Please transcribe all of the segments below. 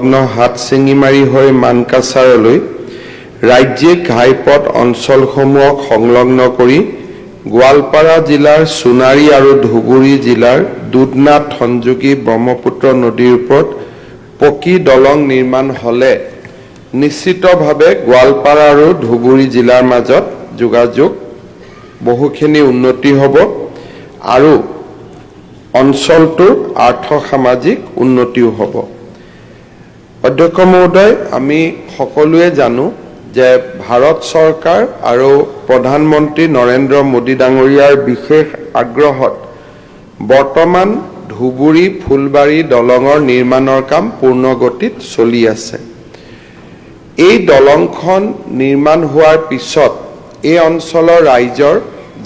সংলগ্ন হাটশিঙিমাৰী হৈ মানকাছাৰলৈ ৰাজ্যিক ঘাইপথ অঞ্চলসমূহক সংলগ্ন কৰি গোৱালপাৰা জিলাৰ সোণাৰী আৰু ধুবুৰী জিলাৰ দুধনাথ সংযোগী ব্ৰহ্মপুত্ৰ নদীৰ ওপৰত পকী দলং নিৰ্মাণ হ'লে নিশ্চিতভাৱে গোৱালপাৰা আৰু ধুবুৰী জিলাৰ মাজত যোগাযোগ বহুখিনি উন্নতি হ'ব আৰু অঞ্চলটোৰ আৰ্থ-সামাজিক উন্নতিও হ'ব। অধ্যক্ষ মহোদয়, আমি সকলোৱে জানো যে ভাৰত চৰকাৰ আৰু প্ৰধানমন্ত্ৰী নৰেন্দ্ৰ মোদী ডাঙৰীয়াৰ বিশেষ আগ্ৰহত বৰ্তমান ধুবুৰী ফুলবাৰী দলঙৰ নিৰ্মাণৰ কাম পূৰ্ণ গতিত চলি আছে। এই দলংখন নিৰ্মাণ হোৱাৰ পিছত এই অঞ্চলৰ ৰাইজৰ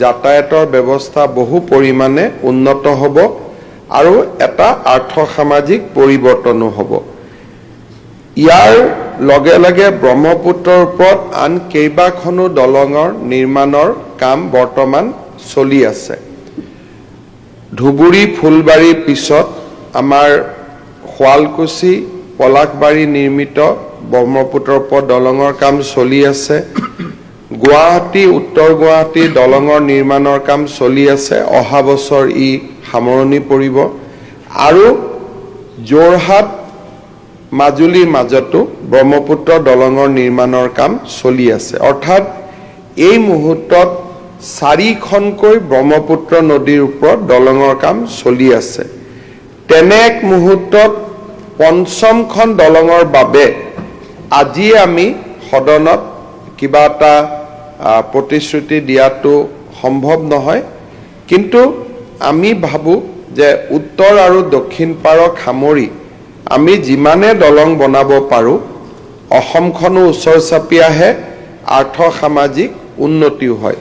যাতায়াতৰ ব্যৱস্থা বহু পৰিমাণে উন্নত হ'ব আৰু এটা আৰ্থ-সামাজিক পৰিৱৰ্তনো হ'ব। ইয়াৰ লগে লগে ব্ৰহ্মপুত্ৰৰ ওপৰত আন কেইবাখনো দলঙৰ নিৰ্মাণৰ কাম বৰ্তমান চলি আছে। ধুবুৰী ফুলবাৰীৰ পিছত আমাৰ শুৱালকুছি পলাশবাৰী নিৰ্মিত ব্ৰহ্মপুত্ৰৰ ওপৰত দলঙৰ কাম চলি আছে। গুৱাহাটী উত্তৰ গুৱাহাটী দলঙৰ নিৰ্মাণৰ কাম চলি আছে। অহা বছৰ ই সামৰণি পৰিব আৰু যোৰহাট মাজুলীৰ মাজতো ব্ৰহ্মপুত্ৰ দলঙৰ নিৰ্মাণৰ কাম চলি আছে। অৰ্থাৎ এই মুহূৰ্তত 4খনকৈ ব্ৰহ্মপুত্ৰ নদীৰ ওপৰত দলঙৰ কাম চলি আছে। তেনে এক মুহূৰ্তত 5খন দলঙৰ বাবে আজি আমি সদনত কিবা এটা প্ৰতিশ্ৰুতি দিয়াটো সম্ভৱ নহয়, কিন্তু আমি ভাবোঁ যে উত্তৰ আৰু দক্ষিণ পাৰক সামৰি আমি যিমানে দলং বনাব পাৰোঁ অসমখনো ওচৰ চাপি আহে, আৰ্থ-সামাজিক উন্নতিও হয়।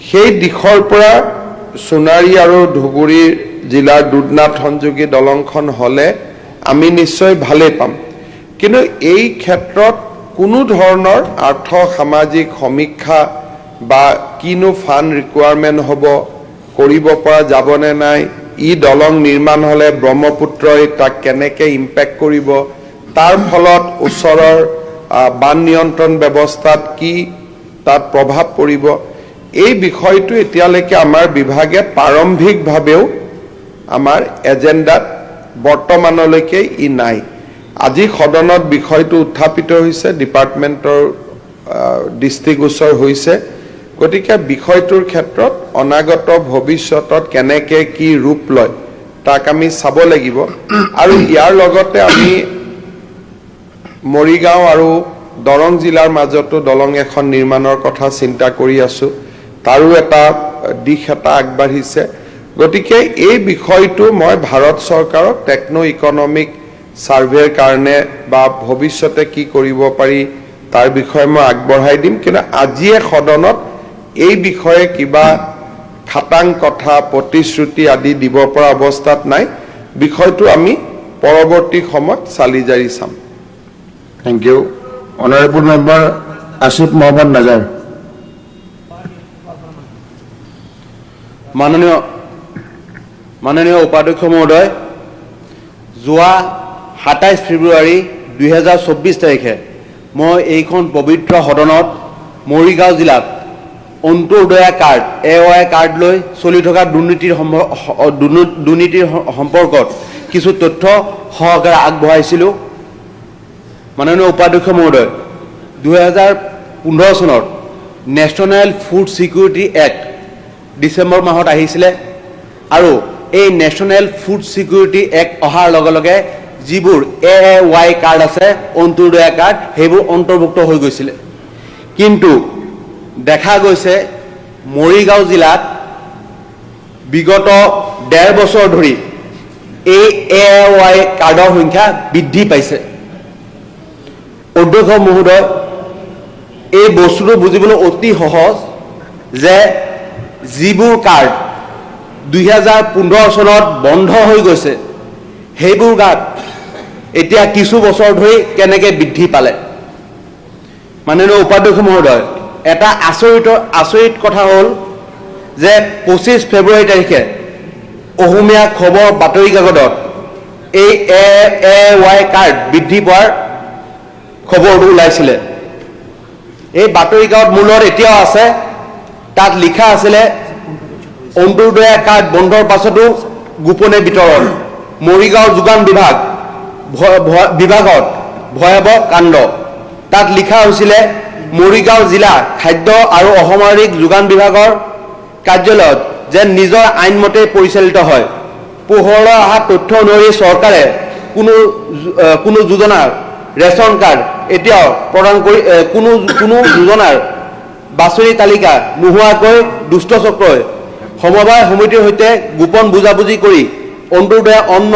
সেই দিশৰ পৰা সোণাৰী আৰু ধুবুৰী জিলাৰ দুধনাথ সংযোগী দলংখন হ'লে আমি নিশ্চয় ভালেই পাম, কিন্তু এই ক্ষেত্ৰত কোনো ধৰণৰ আৰ্থ-সামাজিক সমীক্ষা বা কিনো ফাণ্ড ৰিকুৱাৰমেণ্ট হ'ব, কৰিব পৰা যাবনে নাই, ই দলং নিৰ্মাণ হ'লে ব্ৰহ্মপুত্ৰই তাক কেনেকৈ ইম্পেক্ট কৰিব, তাৰ ফলত ওচৰৰ বান নিয়ন্ত্ৰণ ব্যৱস্থাত কি তাত প্ৰভাৱ পৰিব, এই বিষয়টো এতিয়ালৈকে আমাৰ বিভাগে প্ৰাৰম্ভিকভাৱেও আমাৰ এজেণ্ডাত বৰ্তমানলৈকে ই নাই। আজি সদনত বিষয়টো উত্থাপিত হৈছে, ডিপাৰ্টমেণ্টৰ দৃষ্টিগোচৰ হৈছে। গতিকে বিষয়টোৰ ক্ষেত্ৰত অনাগত ভৱিষ্যতত কেনেকৈ কি ৰূপ লয় তাক আমি চাব লাগিব। আৰু ইয়াৰ লগতে আমি মৰিগাঁও আৰু দৰং জিলাৰ মাজতো দলং এখন নিৰ্মাণৰ কথা চিন্তা কৰি আছোঁ। তাৰো এটা দিশ এটা আগবাঢ়িছে। গতিকে এই বিষয়টো মই ভাৰত চৰকাৰক টেকনো ইকনমিক ছাৰ্ভেৰ কাৰণে বা ভৱিষ্যতে কি কৰিব পাৰি তাৰ বিষয়ে মই আগবঢ়াই দিম, কিন্তু আজিয়ে সদনত এই বিষয়ে কিবা খাটাং কথা প্ৰতিশ্ৰুতি আদি দিব পৰা অৱস্থাত নাই। বিষয়টো আমি পৰৱৰ্তী সময়ত চালি জাৰি চাম। Thank you. Honorable Member Asif Mohammad Nazar. মাননীয় উপাধ্যক্ষ মহোদয়, যোৱা 27 ফেব্ৰুৱাৰী 2024 তাৰিখে মই এইখন পবিত্ৰ সদনত মৰিগাঁও জিলাত অন্ত্যোদয়া কাৰ্ড AOI কাৰ্ড লৈ চলি থকা দুৰ্নীতিৰ সম্পৰ্কত কিছু তথ্য সহকাৰে আগবঢ়াইছিলোঁ। মাননীয় উপাধ্যক্ষ মহোদয়, 2015 চনত national food security act December মাহত আহিছিলে আৰু এই নেশ্যনেল ফুড ছিকিউৰিটি এক্ট অহাৰ লগে লগে যিবোৰ AOI কাৰ্ড আছে, অন্ত্যোদয়া কাৰ্ড, সেইবোৰ অন্তৰ্ভুক্ত হৈ গৈছিলে। কিন্তু দেখা গৈছে মৰিগাঁও জিলাত বিগত 1.5 বছৰ ধৰি এই AOI কাৰ্ডৰ সংখ্যা বৃদ্ধি পাইছে। অধ্যক্ষ মহোদয়, এই বস্তুটো বুজিবলৈ অতি সহজ যে যিবোৰ কাৰ্ড 2015 চনত বন্ধ হৈ গৈছে সেইবোৰ কাৰ্ড এতিয়া কিছু বছৰ ধৰি কেনেকৈ বৃদ্ধি পালে। মাননীয় উপাধ্যক্ষ মহোদয়, এটা আচৰিত কথা হ'ল যে 25 ফেব্ৰুৱাৰী তাৰিখে অসমীয়া খবৰ বাতৰি কাকতত এই AAY কাৰ্ড বৃদ্ধি পোৱাৰ খবৰটো ওলাইছিলে। এই বাতৰি কাকত মোৰ লগত এতিয়াও আছে, তাত লিখা আছিলে অন্ত্যোদয়া কাৰ্ড বন্ধৰ পাছতো গোপনে বিতৰণ, মৰিগাঁও যোগান বিভাগত ভয়াৱহ কাণ্ড। তাত লিখা হৈছিলে মৰিগাঁও জিলা খাদ্য আৰু অসামৰিক যোগান বিভাগৰ কাৰ্যালয়ত যেন নিজৰ আইনমতে পৰিচালিত হয়। পোহৰলৈ অহা তথ্য অনুসৰি চৰকাৰে কোনো যোজনাৰ ৰেচন কাৰ্ড এতিয়াও প্ৰদান কৰি কোনো যোজনাৰ বাছনি তালিকা নোহোৱাকৈ দুষ্ট চক্ৰই সমবায় সমিতিৰ সৈতে গোপন বুজাবুজি কৰি অন্ত্যোদয়া অন্ন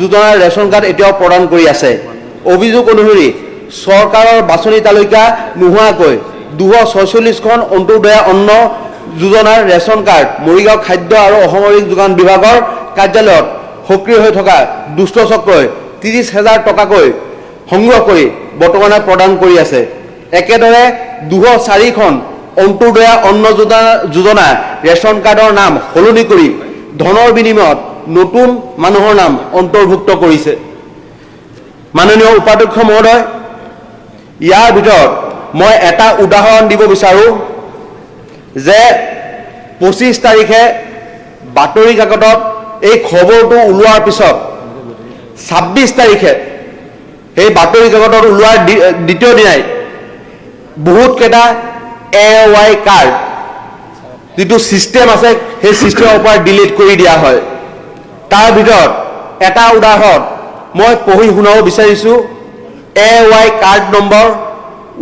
যোজনাৰ ৰেচন কাৰ্ড এতিয়াও প্ৰদান কৰি আছে। অভিযোগ অনুসৰি চৰকাৰৰ বাছনি তালিকা নোহোৱাকৈ 246খন অন্ত্যোদয়া অন্ন যোজনাৰ ৰেচন কাৰ্ড মৰিগাঁও খাদ্য আৰু অসামৰিক যোগান বিভাগৰ কাৰ্যালয়ত সক্ৰিয় হৈ থকা দুষ্ট চক্ৰই 30,000 টকাকৈ সংগ্ৰহ কৰি বৰ্তমানে প্ৰদান কৰি আছে। একেদৰে 204খন অন্ত্যোদয়া অন্ন যোজনা ৰেচন কাৰ্ডৰ নাম সলনি কৰি ধনৰ বিনিময়ত নতুন মানুহৰ নাম অন্তৰ্ভুক্ত কৰিছে। মাননীয় উপাধ্যক্ষ মহোদয়, ইয়াৰ ভিতৰত মই এটা উদাহৰণ দিব বিচাৰোঁ যে 25 তাৰিখে বাতৰি কাকতত এই খবৰটো ওলোৱাৰ পিছত 26 তাৰিখে সেই বাতৰি কাকতত ওলোৱাৰ দ্বিতীয় দিনাই বহুতকেইটা AAY কাৰ্ড যিটো ছিষ্টেম আছে সেই ছিষ্টেমৰ পৰা ডিলিট কৰি দিয়া হয়। তাৰ ভিতৰত এটা উদাহৰণ মই পঢ়ি শুনাব বিচাৰিছোঁ। AAY কাৰ্ড নম্বৰ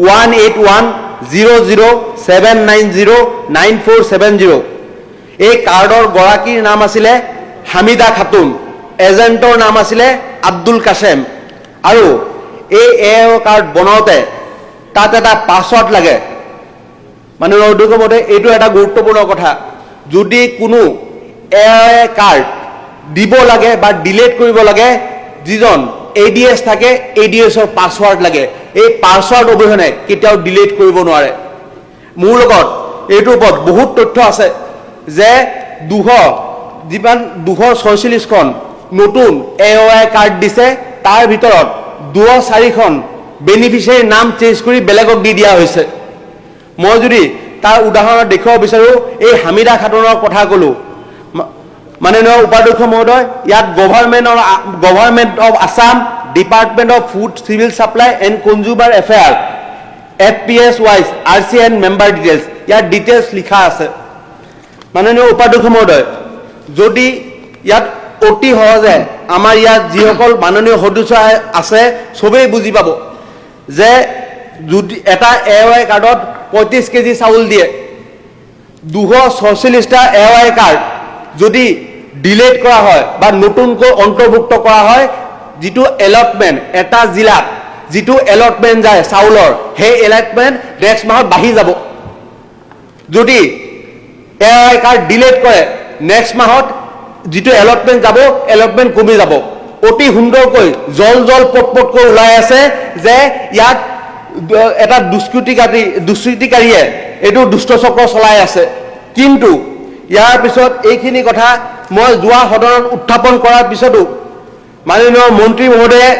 18100790947 এই কাৰ্ডৰ গৰাকীৰ নাম আছিলে হামিদা খাতুন, এজেণ্টৰ নাম আছিলে আব্দুল কাছেম। আৰু এই AAY কাৰ্ড বনাওঁতে তাত এটা পাছৱৰ্ড লাগে। মাননীয় অধ্যক্ষ মহোদয়, এইটো এটা গুৰুত্বপূৰ্ণ কথা। যদি কোনো AAY কাৰ্ড দিব লাগে বা ডিলিট কৰিব লাগে, যিজন ADS থাকে ADSৰ পাছৱৰ্ড লাগে। এই পাছৱৰ্ড অবিহনে কেতিয়াও ডিলিট কৰিব নোৱাৰে। মোৰ লগত এইটোৰ ওপৰত বহুত তথ্য আছে যে 246খন নতুন AAY কাৰ্ড দিছে, তাৰ ভিতৰত 204খন বেনিফিচিয়াৰীৰ নাম চেঞ্জ কৰি বেলেগক দি দিয়া হৈছে। মই যদি তাৰ উদাহৰণ দেখুৱাব বিচাৰোঁ, এই হামিদা খাতুনৰ কথা ক'লোঁ। মাননীয় উপাধ্যক্ষ মহোদয়, ইয়াত government of Assam, department of food civil supply and consumer affair, FPS wise RCN member details, ইয়াত ডিটেইলছ লিখা আছে। মাননীয় উপাধ্যক্ষ মহোদয়, যদি ইয়াত অতি সহজে আমাৰ ইয়াত যিসকল মাননীয় সদস্য আছে চবেই বুজি পাব যে যদি এটা AAY কাৰ্ডত 35 কেজি চাউল দিয়ে, 246টা AAY কাৰ্ড যদি ডিলিট কৰা হয় বা নতুনকৈ অন্তৰ্ভুক্ত কৰা হয়, যিটো এলটমেণ্ট এটা জিলাত যিটো এলটমেণ্ট যায় চাউলৰ, সেই এলটমেণ্ট নেক্সট মাহত বাঢ়ি যাব। যদি AAY কাৰ্ড ডিলিট কৰে, নেক্সট মাহত যিটো এলটমেণ্ট যাব, এলটমেণ্ট কমি যাব। অতি সুন্দৰকৈ জল পটকৈ ওলাই আছে যে ইয়াত এটা দুষ্কৃতিকাৰীয়ে এইটো দুষ্ট চক্ৰ চলাই আছে। কিন্তু ইয়াৰ পিছত এইখিনি কথা মই যোৱা সদনত উত্থাপন কৰাৰ পিছতো মাননীয় মন্ত্ৰী মহোদয়ে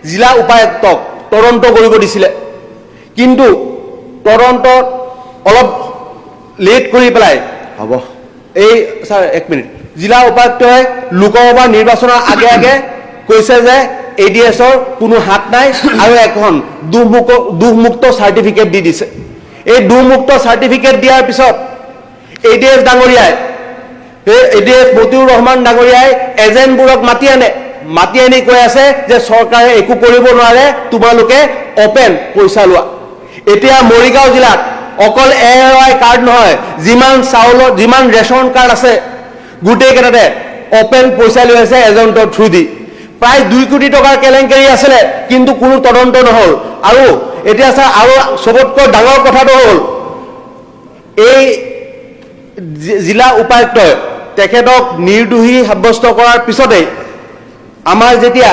জিলা উপায়ুক্তক তদন্ত কৰিব দিছিলে। কিন্তু তদন্ত অলপ লেট কৰি পেলাই হ'ব এই ছাৰ এক মিনিট, জিলা উপায়ুক্তই লোকসভা নিৰ্বাচনৰ আগে আগে কৈছে যে ADSৰ কোনো হাত নাই আৰু এখন দুখমুক্ত চাৰ্টিফিকেট দি দিছে। এই দুখমুক্ত চাৰ্টিফিকেট দিয়াৰ পিছত ADS ডাঙৰীয়াই, ADS মতিউৰ ৰহমান ডাঙৰীয়াই এজেণ্টবোৰক মাতি আনি কৈ আছে যে চৰকাৰে একো কৰিব নোৱাৰে, তোমালোকে অপেন পইচা লোৱা। এতিয়া মৰিগাঁও জিলাত অকল AAY কাৰ্ড নহয়, যিমান ৰেচন কাৰ্ড আছে গোটেইকেইটাতে অপেন পইচা লৈ আছে এজেণ্টৰ থ্ৰু দি। প্ৰায় 2 কোটি টকাৰ কেলেংকাৰী আছিলে, কিন্তু কোনো তদন্ত নহ'ল। আৰু এতিয়া ছাৰ আৰু চবতকৈ ডাঙৰ কথাটো হ'ল, এই জিলা উপায়ুক্তই তেখেতক নিৰ্দোষী সাব্যস্ত কৰাৰ পিছতেই আমাৰ যেতিয়া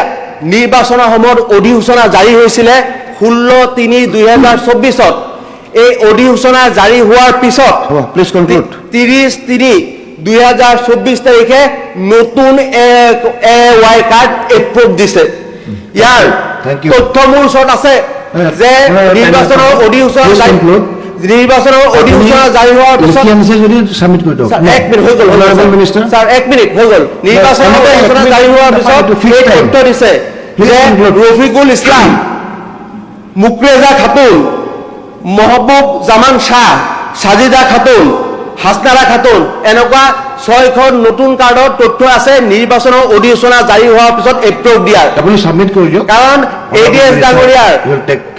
নিৰ্বাচনৰ সময়ত অধিসূচনা জাৰি হৈছিলে 16/3/2024, এই অধিসূচনা জাৰি হোৱাৰ পিছত 30/3/2024 2024 তাৰিখে নতুন AY কাৰ্ড এপ্ৰুভ দিছে ইয়াৰ Thank you. তথ্য মোৰ ওচৰত আছে যে নিৰ্বাচনৰ অধিসূচনা জাৰি হোৱাৰ পিছত যদি সাবমিট কৰি দিয়ক এক মিনিট হৈ গ'ল মিনিষ্টাৰ স্যাৰ এক মিনিট হৈ গ'ল নিৰ্বাচনৰ অধিসূচনা জাৰি হোৱাৰ পিছত এই তথ্য দিছে যে ৰফিকুল ইছলাম মুকৰেজা খাতুন মহবুব জামান শাহ সাজিদা খাতুন হাসনাৰা খাতুন এনেকুৱা 6খন নতুন কাৰ্ডৰ তথ্য আছে নিৰ্বাচনৰ অধিসূচনা জাৰি হোৱাৰ পিছত এপ্ৰুভ দিয়াৰ আপুনি সাবমিট কৰি দিয়ক কাৰণ এডিএছ ডাঙৰীয়াৰ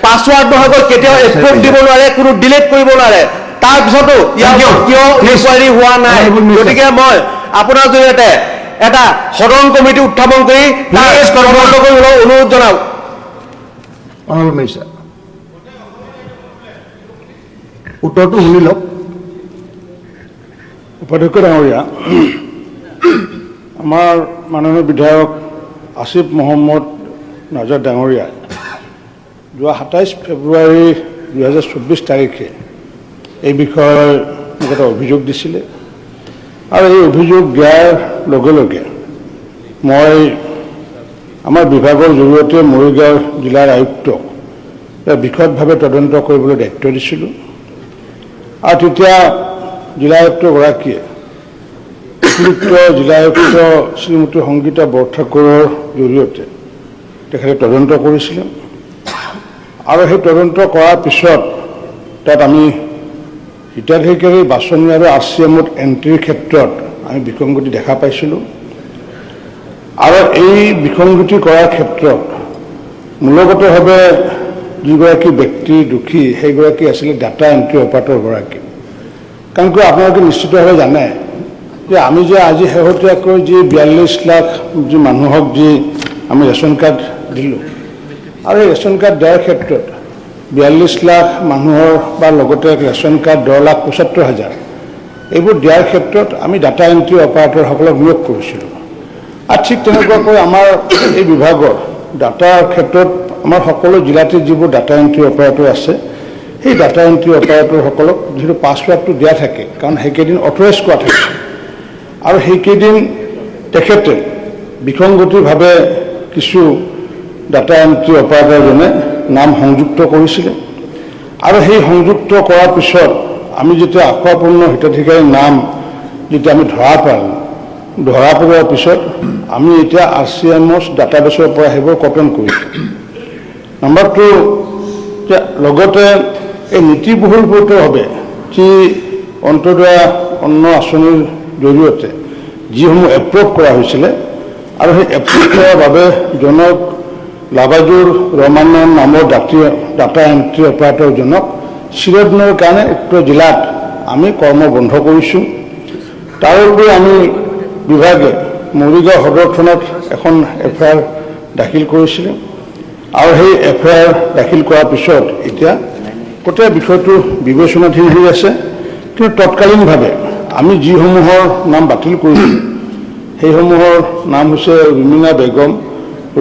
পাছৱাৰ্ড নহয় গ'ল কেতিয়াও এপ্ৰুভ দিব নোৱাৰে কোনো ডিলিট কৰিব নোৱাৰে তাৰ পিছতো ইয়াৰ কিয় ইনকুৱাৰী হোৱা নাই গতিকে মই আপোনাৰ জৰিয়তে এটা সদন কমিটি উত্থাপন কৰি তাৰ তদন্ত কৰিবলৈ অনুৰোধ জনাওঁ অনাৰেবল মিনিষ্টাৰ উত্তৰটো শুনি লওক উপাধ্যক্ষ ডাঙৰীয়া আমাৰ মাননীয় বিধায়ক আসিফ মহম্মদ নাজাৰ ডাঙৰীয়াই যোৱা 27 ফেব্ৰুৱাৰী 2024 তাৰিখে এই বিষয়ে মোক এটা অভিযোগ দিছিলে আৰু এই অভিযোগ দিয়াৰ লগে লগে মই আমাৰ বিভাগৰ জৰিয়তে মৰিগাঁও জিলাৰ আয়ুক্তক বিশদভাৱে তদন্ত কৰিবলৈ দায়িত্ব দিছিলোঁ আৰু তেতিয়া জিলা আয়ুক্তগৰাকীয়ে অতিৰিক্ত জিলা আয়ুক্ত শ্ৰীমতী সংগীতা বৰঠাকুৰৰ জৰিয়তে তেখেতে তদন্ত কৰিছিলে আৰু সেই তদন্ত কৰাৰ পিছত তাত আমি হিতাধিকাৰী বাছনি আৰু RCMত এণ্ট্ৰিৰ ক্ষেত্ৰত আমি বিসংগতি দেখা পাইছিলোঁ আৰু এই বিসংগতি কৰাৰ ক্ষেত্ৰত মূলগতভাৱে যিগৰাকী ব্যক্তি দোষী সেইগৰাকী আছিলে ডাটা এণ্ট্ৰি অপাৰেটৰগৰাকী কাৰণ কিয় আপোনালোকে নিশ্চিতভাৱে জানে যে আমি যে আজি শেহতীয়াকৈ যি 42 লাখ যি মানুহক যি আমি ৰেচন কাৰ্ড দিলোঁ আৰু এই ৰেচন কাৰ্ড দিয়াৰ ক্ষেত্ৰত 42 লাখ মানুহৰ বা লগতে ৰেচন কাৰ্ড 10,75,000 এইবোৰ দিয়াৰ ক্ষেত্ৰত আমি ডাটা এণ্ট্ৰি অপাৰেটৰসকলক নিয়োগ কৰিছিলোঁ আৰু ঠিক তেনেকুৱাকৈ আমাৰ এই বিভাগৰ ডাটাৰ ক্ষেত্ৰত আমাৰ সকলো জিলাতে যিবোৰ ডাটা এণ্ট্ৰি অপাৰেটৰ আছে সেই ডাটা এণ্ট্ৰি অপাৰেটৰসকলক যিহেতু পাছৱাৰ্ডটো দিয়া থাকে কাৰণ সেইকেইদিন অথৰাইজ কৰা থাকে আৰু সেইকেইদিন তেখেতে বিসংগতিভাৱে কিছু ডাটা এণ্ট্ৰি অপাৰেটৰজনে নাম সংযুক্ত কৰিছিলে আৰু সেই সংযুক্ত কৰাৰ পিছত আমি যেতিয়া আখুৱাপূৰ্ণ হিতাধিকাৰীৰ নাম যেতিয়া আমি ধৰা পেলোৱাৰ পিছত আমি এতিয়া RCMৰ ডাটাবেছৰ পৰা সেইবোৰ কপন কৰিছোঁ নম্বৰ 2 যে লগতে এই নীতিবহুলভাৱে যি অন্তৰ্দয়া অন্ন আঁচনিৰ জৰিয়তে যিসমূহ এপ্ৰুভ কৰা হৈছিলে আৰু সেই এপ্ৰুভ কৰাৰ বাবে জনক লাভাজুৰ ৰহমানৰ নামৰ ডাটা এণ্ট্ৰি অপাৰেটৰজনক চিৰদিনৰ কাৰণে উক্ত জিলাত আমি কৰ্ম বন্ধ কৰিছোঁ তাৰোপৰি আমি বিভাগে মৰিগাঁও সদৰ থানাত এখন FIR দাখিল কৰিছিলে আৰু সেই FIR দাখিল কৰাৰ পিছত এতিয়া গোটেই বিষয়টো বিবেচনাধীন হৈ আছে কিন্তু তৎকালীনভাৱে আমি যিসমূহৰ নাম বাতিল কৰিছোঁ সেইসমূহৰ নাম হৈছে ৰুমিনা বেগম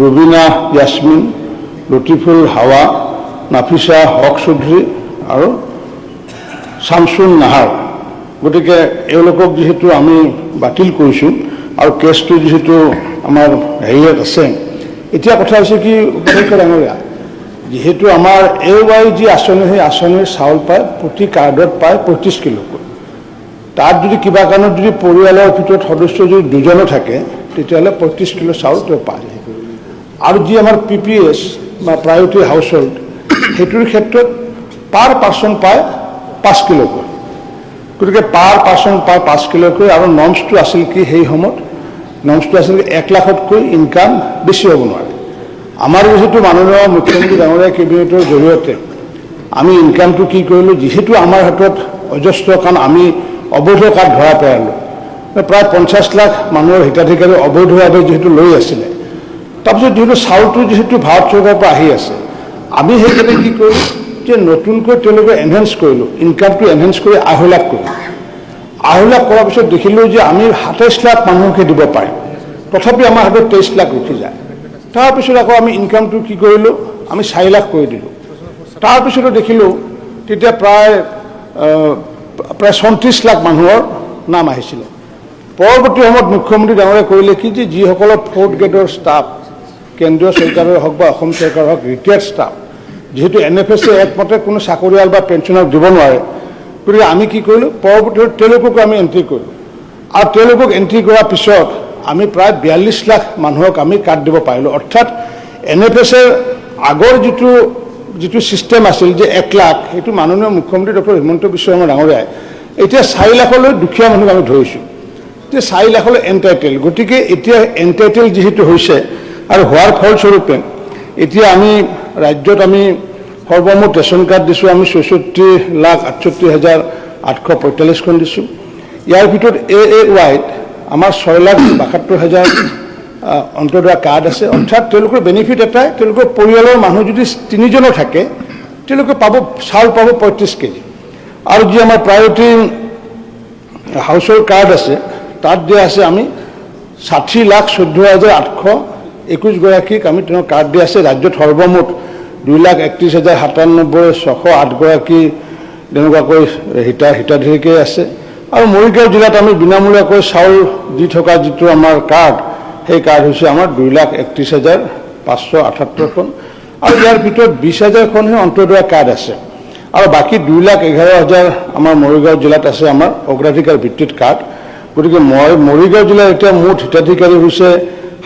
ৰুবিনা ইয়াছমিন লতিফুল হাৱা নাফিছা হক চৌধুৰী আৰু শামছুন নাহাৰ গতিকে এওঁলোকক যিহেতু আমি বাতিল কৰিছোঁ আৰু কেছটো যিহেতু আমাৰ হেৰিয়াত আছে এতিয়া কথা হৈছে কি উপাধ্যক্ষ ডাঙৰীয়া যিহেতু আমাৰ AY যি আঁচনি সেই আঁচনিৰ চাউল পায় প্ৰতি কাৰ্ডত পায় 35 কিলোকৈ তাত যদি কিবা কাৰণত যদি পৰিয়ালৰ ভিতৰত সদস্য যদি দুজনো থাকে তেতিয়াহ'লে 35 কিলো চাউল তেওঁ পায় আৰু যি আমাৰ PPS বা প্ৰায়ৰিটি হাউচ হোল্ড সেইটোৰ ক্ষেত্ৰত পাৰ পাৰ্চন পায় 5 কিলোকৈ গতিকে পাৰ পাৰ্চন পায় 5 কিলোকৈ আৰু নৰ্মছটো আছিল কি সেই সময়ত নৰ্মছটো আছিল 1 লাখতকৈ ইনকাম বেছি হ'ব নোৱাৰে আমাৰ যিহেতু মাননীয় মুখ্যমন্ত্ৰী ডাঙৰীয়া কেবিনেটৰ জৰিয়তে আমি ইনকামটো কি কৰিলোঁ যিহেতু আমাৰ হাতত অজস্ৰ কাৰণ আমি অবৈধ কাৰ্ড ধৰা পেলালোঁ প্ৰায় 50 লাখ মানুহৰ হিতাধিকাৰী অবৈধভাৱে যিহেতু লৈ আছিলে তাৰপিছত যিহেতু চাউলটো যিহেতু ভাৰত চৰকাৰৰ পৰা আহি আছে আমি সেইকাৰণে কি কৰিলোঁ যে নতুনকৈ তেওঁলোকে এনহেঞ্চ কৰিলোঁ ইনকামটো এনহেঞ্চ কৰি 2.5 লাখ কৰিলোঁ 2.5 লাখ কৰাৰ পিছত দেখিলোঁ যে আমি 27 লাখ মানুহকে দিব পাৰিম তথাপি আমাৰ হাতত 23 লাখ ৰখি যায় তাৰপিছত আকৌ আমি ইনকামটো কি কৰিলোঁ আমি 4 লাখ কৰি দিলোঁ তাৰপিছতো দেখিলোঁ তেতিয়া প্ৰায় 34 লাখ মানুহৰ নাম আহিছিলে পৰৱৰ্তী সময়ত মুখ্যমন্ত্ৰী ডাঙৰীয়াই কৰিলে কি যে যিসকলৰ 4th গ্ৰেডৰ ষ্টাফ কেন্দ্ৰীয় চৰকাৰৰ হওক বা অসম চৰকাৰৰ হওক ৰিটায়াৰ্ড ষ্টাফ যিহেতু NFSে একমতে কোনো চাকৰিয়াল বা পেঞ্চনাৰ দিব নোৱাৰে গতিকে আমি কি কৰিলোঁ পৰৱৰ্তী তেওঁলোককো আমি এণ্ট্ৰি কৰিলোঁ আৰু তেওঁলোকক এণ্ট্ৰি কৰাৰ পিছত আমি প্ৰায় 42 লাখ মানুহক আমি কাৰ্ড দিব পাৰিলোঁ অৰ্থাৎ NFSৰ আগৰ যিটো ছিষ্টেম আছিল যে 1 লাখ সেইটো মাননীয় মুখ্যমন্ত্ৰী ডক্টৰ হিমন্ত বিশ্ব শৰ্মা ডাঙৰীয়াই এতিয়া 4 লাখলৈ দুখীয়া মানুহক আমি ধৰিছোঁ যে 4 লাখলৈ এণ্টাইটেল গতিকে এতিয়া এণ্টাইটেল যিহেতু হৈছে আৰু হোৱাৰ ফলস্বৰূপে এতিয়া আমি ৰাজ্যত আমি সৰ্বমুঠ ৰেচন কাৰ্ড দিছোঁ আমি 64,68,845খন দিছোঁ ইয়াৰ ভিতৰত AAYত আমাৰ 6,72,000 অন্তৰ্দোৱা কাৰ্ড আছে অৰ্থাৎ তেওঁলোকৰ বেনিফিট এটাই তেওঁলোকৰ পৰিয়ালৰ মানুহ যদি 3জনো থাকে তেওঁলোকে পাব চাউল পাব 35 কেজি আৰু যি আমাৰ প্ৰায়ৰিটি হাউচৰ কাৰ্ড আছে তাত দিয়া আছে আমি 60,14,821 গৰাকীক আমি তেওঁৰ কাৰ্ড দিয়া আছে ৰাজ্যত সৰ্বমুঠ 2,31,97,608 গৰাকী তেনেকুৱাকৈ হিতাধিকাৰী আছে আৰু মৰিগাঁও জিলাত আমি বিনামূলীয়াকৈ চাউল দি থকা যিটো আমাৰ কাৰ্ড সেই কাৰ্ড হৈছে আমাৰ 2,31,578খন আৰু ইয়াৰ ভিতৰত 20,000খনহে অন্তৰ্দোৱা কাৰ্ড আছে আৰু বাকী 2,11,000 আমাৰ মৰিগাঁও জিলাত আছে আমাৰ অগ্ৰাধিকাৰ ভিত্তিত কাৰ্ড গতিকে মৰিগাঁও জিলাৰ এতিয়া মুঠ হিতাধিকাৰী হৈছে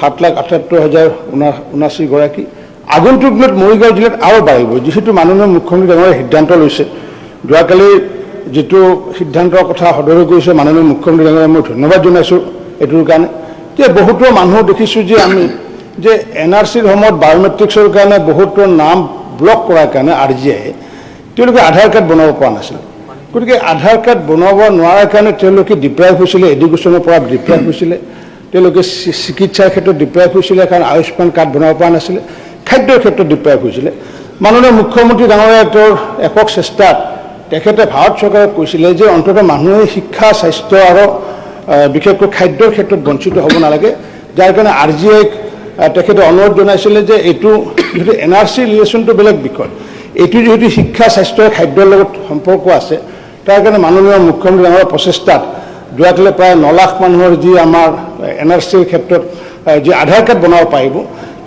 7,78,079 গৰাকী আগন্তুক দিনত মৰিগাঁও জিলাত আৰু বাঢ়িব যিহেতু মাননীয় মুখ্যমন্ত্ৰী ডাঙৰীয়াই সিদ্ধান্ত লৈছে যোৱাকালি যিটো সিদ্ধান্তৰ কথা সদৰি কৰিছে মাননীয় মুখ্যমন্ত্ৰী ডাঙৰীয়াক মই ধন্যবাদ জনাইছোঁ এইটোৰ কাৰণে যে বহুতো মানুহ দেখিছোঁ যে আমি যে NRCৰ সময়ত বায়'মেট্ৰিক্সৰ কাৰণে বহুতো নাম ব্লক কৰাৰ কাৰণে RGIয়ে তেওঁলোকে আধাৰ কাৰ্ড বনাব পৰা নাছিল গতিকে আধাৰ কাৰ্ড বনাব নোৱাৰাৰ কাৰণে তেওঁলোকে ডিপ্ৰাইভ হৈছিলে এডুকেশ্যনৰ পৰা ডিপ্ৰাইভ হৈছিলে তেওঁলোকে চিকিৎসাৰ ক্ষেত্ৰত ডিপ্ৰাইভ হৈছিলে কাৰণ আয়ুষ্মান কাৰ্ড বনাব পৰা নাছিলে খাদ্যৰ ক্ষেত্ৰত ডিপ্ৰাইভ হৈছিলে মাননীয় মুখ্যমন্ত্ৰী ডাঙৰীয়াৰ তেওঁৰ একক চেষ্টাত তেখেতে ভাৰত চৰকাৰক কৈছিলে যে অন্ততঃ মানুহে শিক্ষা স্বাস্থ্য আৰু বিশেষকৈ খাদ্যৰ ক্ষেত্ৰত বঞ্চিত হ'ব নালাগে যাৰ কাৰণে RGIক তেখেতে অনুৰোধ জনাইছিলে যে এইটো যিহেতু NRC ৰিলেশ্যনটো বেলেগ বিষয় এইটো যিহেতু শিক্ষা স্বাস্থ্য খাদ্যৰ লগত সম্পৰ্ক আছে তাৰ কাৰণে মাননীয় মুখ্যমন্ত্ৰী ডাঙৰীয়াৰ প্ৰচেষ্টাত যোৱাকালি প্ৰায় 9 লাখ মানুহৰ যি আমাৰ NRCৰ ক্ষেত্ৰত যি আধাৰ কাৰ্ড বনাব পাৰিব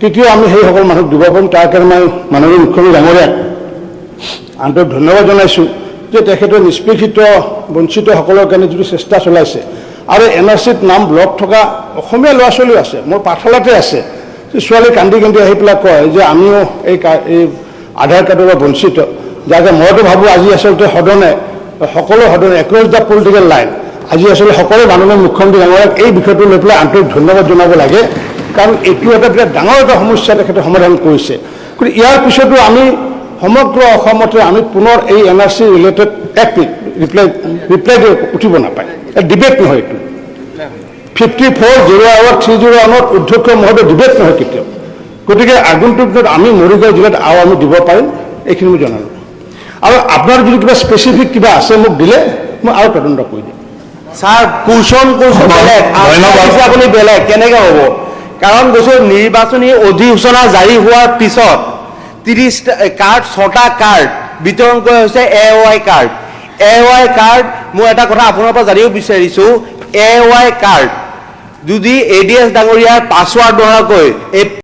তেতিয়া আমি সেইসকল মানুহক দিব পাৰিম তাৰ কাৰণে মই মাননীয় মুখ্যমন্ত্ৰী ডাঙৰীয়াক আন্তৰিক ধন্যবাদ জনাইছোঁ যে তেখেতে নিষ্পেষিত বঞ্চিতসকলৰ কাৰণে যিটো চেষ্টা চলাইছে আৰু NRCত নাম ব্লক থকা অসমীয়া ল'ৰা ছোৱালীও আছে মোৰ পাঠশালাতে আছে ছোৱালী কান্দি কান্দি আহি পেলাই কয় যে আমিও এই আধাৰ কাৰ্ডৰ পৰা বঞ্চিত যাকে মইতো ভাবোঁ আজি আচলতে সকলো সদনে এক্ৰছ দ্য পলিটিকেল লাইন আজি আচলতে সকলো মাননীয় মুখ্যমন্ত্ৰী ডাঙৰীয়াক এই বিষয়টো লৈ পেলাই আন্তৰিক ধন্যবাদ জনাব লাগে কাৰণ এইটো এটা বিৰাট ডাঙৰ এটা সমস্যা তেখেতে সমাধান কৰিছে গতিকে ইয়াৰ পিছতো আমি সমগ্ৰ অসমতে আমি পুনৰ এই NRC ৰিলেটেড এক ৰিপ্লাই উঠিব নাপায় ডিবেট নহয় এইটো 54,031,301 অধ্যক্ষ মহোদয় ডিবেট নহয় কেতিয়াও গতিকে আগন্তুক দিনত আমি মৰিগাঁও জিলাত আৰু আমি দিব পাৰিম এইখিনি মই জনালোঁ আৰু আপোনাৰ যদি কিবা স্পেচিফিক কিবা আছে মোক দিলে মই আৰু তদন্ত কৰি দিম ছাৰ কুৱেশ্যন বেলেগ আপুনি বেলেগ কেনেকৈ হ'ব কাৰণ কৈছোঁ নিৰ্বাচনী অধিসূচনা জাৰি হোৱাৰ পিছত 30টা কাৰ্ড 6টা কাৰ্ড বিতৰণ কৰা হৈছে AOY কাৰ্ড AOY কাৰ্ড মই এটা কথা আপোনাৰ পৰা জানিব বিচাৰিছোঁ AOY কাৰ্ড যদি ADS ডাঙৰীয়াৰ পাছৱাৰ্ড নোহোৱাকৈ এই